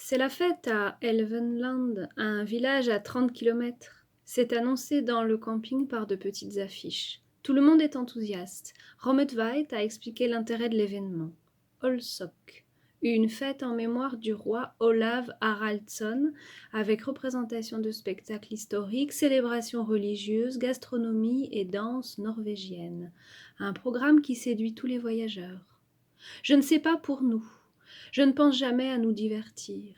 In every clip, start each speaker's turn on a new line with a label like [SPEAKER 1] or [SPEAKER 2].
[SPEAKER 1] C'est la fête à Elvenland, un village à 30 kilomètres. C'est annoncé dans le camping par de petites affiches. Tout le monde est enthousiaste. Rometveit a expliqué l'intérêt de l'événement. Olsok, une fête en mémoire du roi Olav Haraldsson, avec représentation de spectacles historiques, célébrations religieuses, gastronomie et danse norvégienne. Un programme qui séduit tous les voyageurs. Je ne sais pas pour nous. Je ne pense jamais à nous divertir.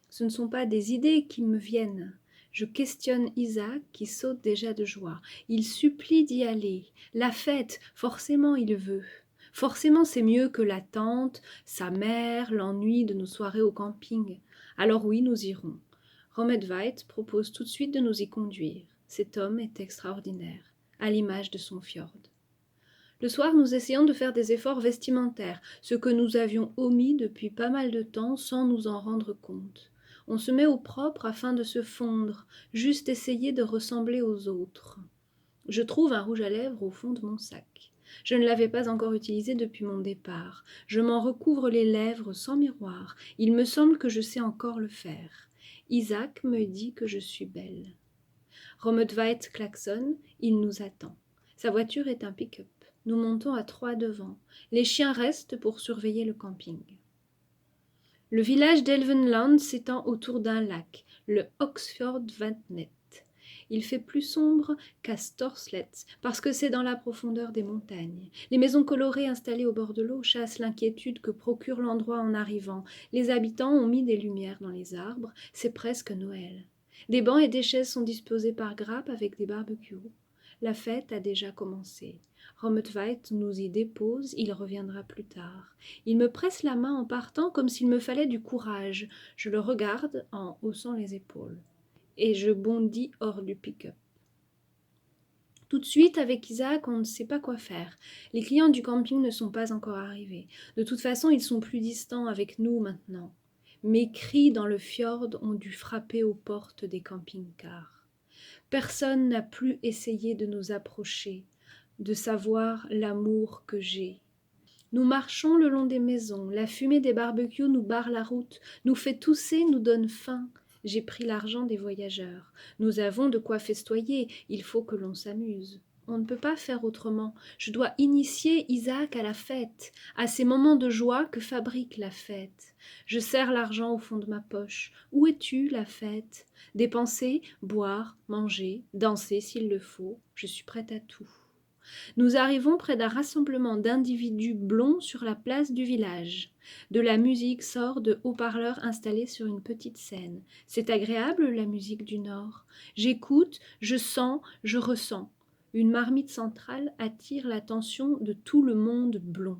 [SPEAKER 1] Ce ne sont pas des idées qui me viennent. Je questionne Isaac qui saute déjà de joie. Il supplie d'y aller. La fête, forcément il veut. Forcément c'est mieux que l'attente, sa mère, l'ennui de nos soirées au camping. Alors oui, nous irons. Rometveit propose tout de suite de nous y conduire. Cet homme est extraordinaire, à l'image de son fjord. Le soir, nous essayons de faire des efforts vestimentaires, ce que nous avions omis depuis pas mal de temps sans nous en rendre compte. On se met au propre afin de se fondre, juste essayer de ressembler aux autres. Je trouve un rouge à lèvres au fond de mon sac. Je ne l'avais pas encore utilisé depuis mon départ. Je m'en recouvre les lèvres sans miroir. Il me semble que je sais encore le faire. Isaac me dit que je suis belle. Rometveit klaxonne, il nous attend. Sa voiture est un pick-up. Nous montons à 3 devant. Les chiens restent pour surveiller le camping. Le village d'Elvenland s'étend autour d'un lac, le Oxfjordvatnet. Il fait plus sombre qu'à Storslet, parce que c'est dans la profondeur des montagnes. Les maisons colorées installées au bord de l'eau chassent l'inquiétude que procure l'endroit en arrivant. Les habitants ont mis des lumières dans les arbres, c'est presque Noël. Des bancs et des chaises sont disposés par grappes avec des barbecues. La fête a déjà commencé. Rometveit nous y dépose, il reviendra plus tard. Il me presse la main en partant comme s'il me fallait du courage. Je le regarde en haussant les épaules. Et je bondis hors du pick-up. Tout de suite, avec Isaac, on ne sait pas quoi faire. Les clients du camping ne sont pas encore arrivés. De toute façon, ils sont plus distants avec nous maintenant. Mes cris dans le fjord ont dû frapper aux portes des camping-cars. Personne n'a plus essayé de nous approcher, de savoir l'amour que j'ai. Nous marchons le long des maisons, la fumée des barbecues nous barre la route, nous fait tousser, nous donne faim. J'ai pris l'argent des voyageurs. Nous avons de quoi festoyer, il faut que l'on s'amuse. On ne peut pas faire autrement. Je dois initier Isaac à la fête, à ces moments de joie que fabrique la fête. Je serre l'argent au fond de ma poche. Où es-tu, la fête? Dépenser, boire, manger, danser s'il le faut. Je suis prête à tout. Nous arrivons près d'un rassemblement d'individus blonds sur la place du village. De la musique sort de haut-parleurs installés sur une petite scène. C'est agréable, la musique du Nord. J'écoute, je sens, je ressens. Une marmite centrale attire l'attention de tout le monde blond.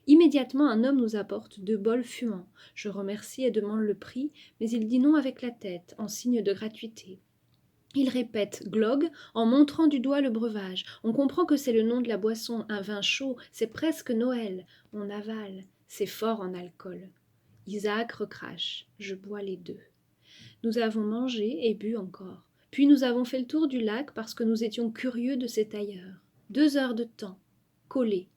[SPEAKER 1] Immédiatement, un homme nous apporte 2 bols fumants. Je remercie et demande le prix, mais il dit non avec la tête, en signe de gratuité. Il répète Glog en montrant du doigt le breuvage. On comprend que c'est le nom de la boisson, un vin chaud, c'est presque Noël. On avale, c'est fort en alcool. Isaac recrache, je bois les 2. Nous avons mangé et bu encore. Puis nous avons fait le tour du lac parce que nous étions curieux de cet ailleurs. 2 heures de temps, collés.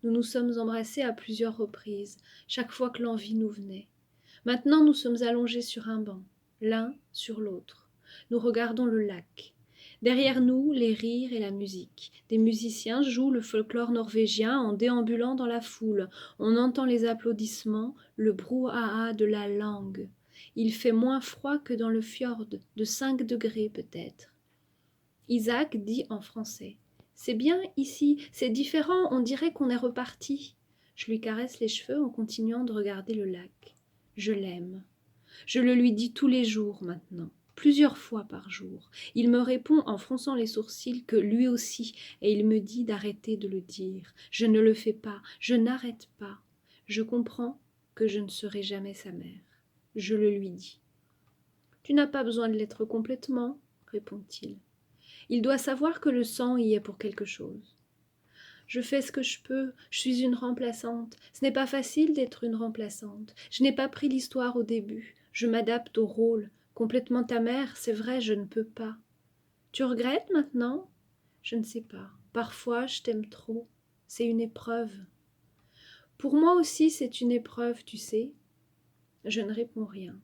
[SPEAKER 1] Nous nous sommes embrassés à plusieurs reprises, chaque fois que l'envie nous venait. Maintenant nous sommes allongés sur un banc, l'un sur l'autre. Nous regardons le lac. Derrière nous, les rires et la musique. Des musiciens jouent le folklore norvégien en déambulant dans la foule. On entend les applaudissements, le brouhaha de la langue. Il fait moins froid que dans le fjord, de 5 degrés peut-être. Isaac dit en français. C'est bien ici, c'est différent, on dirait qu'on est reparti. Je lui caresse les cheveux en continuant de regarder le lac. Je l'aime. Je le lui dis tous les jours maintenant, plusieurs fois par jour. Il me répond en fronçant les sourcils que lui aussi, et il me dit d'arrêter de le dire. Je ne le fais pas, je n'arrête pas. Je comprends que je ne serai jamais sa mère. Je le lui dis. Tu n'as pas besoin de l'être complètement, répond-il. Il doit savoir que le sang y est pour quelque chose. Je fais ce que je peux, je suis une remplaçante. Ce n'est pas facile d'être une remplaçante. Je n'ai pas pris l'histoire au début. Je m'adapte au rôle. Complètement ta mère, c'est vrai, je ne peux pas. Tu regrettes maintenant? Je ne sais pas. Parfois, je t'aime trop. C'est une épreuve. Pour moi aussi, c'est une épreuve, tu sais. Je ne réponds rien.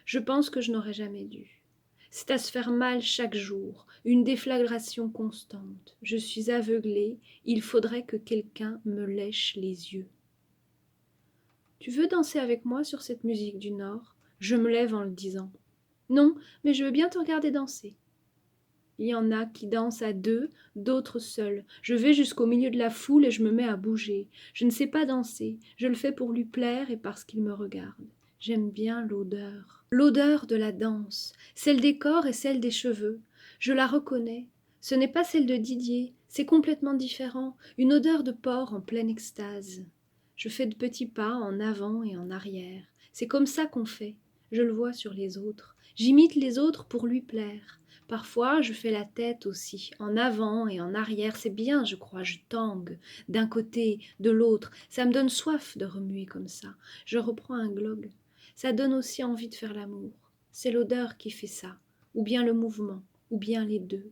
[SPEAKER 1] Je pense que je n'aurais jamais dû. C'est à se faire mal chaque jour, une déflagration constante. Je suis aveuglée, il faudrait que quelqu'un me lèche les yeux. Tu veux danser avec moi sur cette musique du Nord? Je me lève en le disant. Non, mais je veux bien te regarder danser. Il y en a qui dansent à deux, d'autres seuls. Je vais jusqu'au milieu de la foule et je me mets à bouger. Je ne sais pas danser, je le fais pour lui plaire et parce qu'il me regarde. J'aime bien l'odeur. L'odeur de la danse, celle des corps et celle des cheveux. Je la reconnais. Ce n'est pas celle de Didier, c'est complètement différent, une odeur de porc en pleine extase. Je fais de petits pas en avant et en arrière. C'est comme ça qu'on fait. Je le vois sur les autres. J'imite les autres pour lui plaire. Parfois, je fais la tête aussi, en avant et en arrière. C'est bien, je crois, je tangue, d'un côté, de l'autre. Ça me donne soif de remuer comme ça. Je reprends un glog. Ça donne aussi envie de faire l'amour. C'est l'odeur qui fait ça, ou bien le mouvement, ou bien les deux.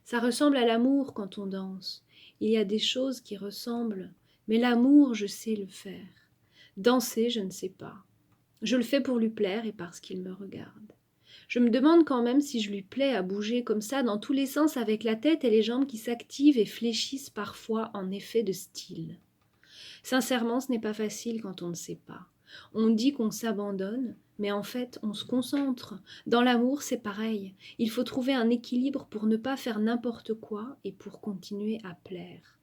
[SPEAKER 1] Ça ressemble à l'amour quand on danse. Il y a des choses qui ressemblent, mais l'amour, je sais le faire. Danser, je ne sais pas. Je le fais pour lui plaire et parce qu'il me regarde. Je me demande quand même si je lui plais à bouger comme ça dans tous les sens avec la tête et les jambes qui s'activent et fléchissent parfois en effet de style. Sincèrement, ce n'est pas facile quand on ne sait pas. On dit qu'on s'abandonne, mais en fait, on se concentre. Dans l'amour, c'est pareil. Il faut trouver un équilibre pour ne pas faire n'importe quoi et pour continuer à plaire.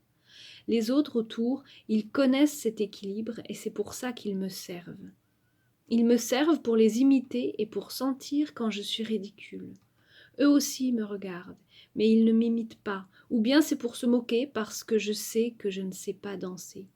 [SPEAKER 1] Les autres autour, ils connaissent cet équilibre et c'est pour ça qu'ils me servent. Ils me servent pour les imiter et pour sentir quand je suis ridicule. Eux aussi me regardent, mais ils ne m'imitent pas, ou bien c'est pour se moquer parce que je sais que je ne sais pas danser.